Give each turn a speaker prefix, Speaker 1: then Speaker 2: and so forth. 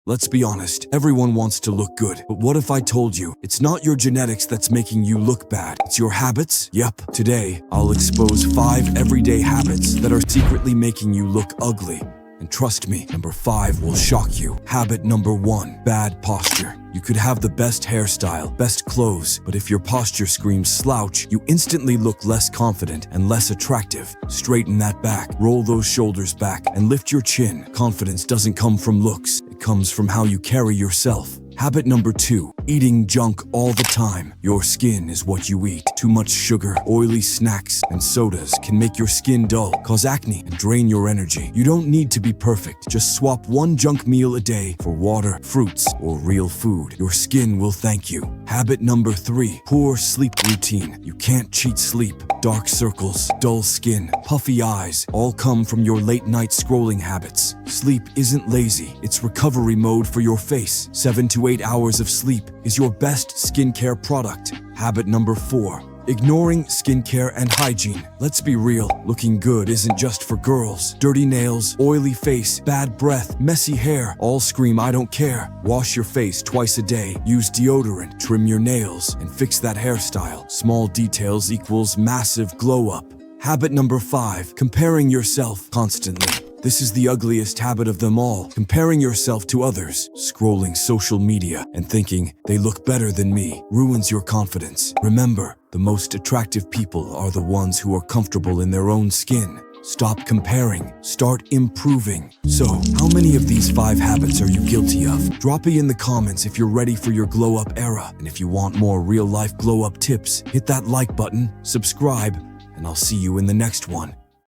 Speaker 1: Let's be honest, everyone wants to look good. But what if I told you it's not your genetics that's making you look bad, it's your habits? Yep. Today, I'll expose 5 everyday habits that are secretly making you look ugly. And trust me, number 5 will shock you. Habit number 1, bad posture. You could have the best hairstyle, best clothes, but if your posture screams slouch, you instantly look less confident and less attractive. Straighten that back, roll those shoulders back, and lift your chin. Confidence doesn't come from looks, it comes from how you carry yourself. Habit number 2, eating junk all the time. Your skin is what you eat. Too much sugar, oily snacks, and sodas can make your skin dull, cause acne, and drain your energy. You don't need to be perfect. Just swap one junk meal a day for water, fruits, or real food. Your skin will thank you. Habit number 3, poor sleep routine. You can't cheat sleep. Dark circles, dull skin, puffy eyes, all come from your late night scrolling habits. Sleep isn't lazy, it's recovery mode for your face. 7 to 8 hours of sleep is your best skincare product. Habit number 4, ignoring skincare and hygiene. Let's be real, looking good isn't just for girls. Dirty nails, oily face, bad breath, messy hair, all scream I don't care. Wash your face twice a day, use deodorant, trim your nails, and fix that hairstyle. Small details equals massive glow up. Habit number 5, comparing yourself constantly. This is the ugliest habit of them all, comparing yourself to others. Scrolling social media and thinking they look better than me ruins your confidence. Remember, the most attractive people are the ones who are comfortable in their own skin. Stop comparing, start improving. So, how many of these 5 habits are you guilty of? Drop it in the comments if you're ready for your glow up era. And if you want more real life glow up tips, hit that like button, subscribe, and I'll see you in the next one.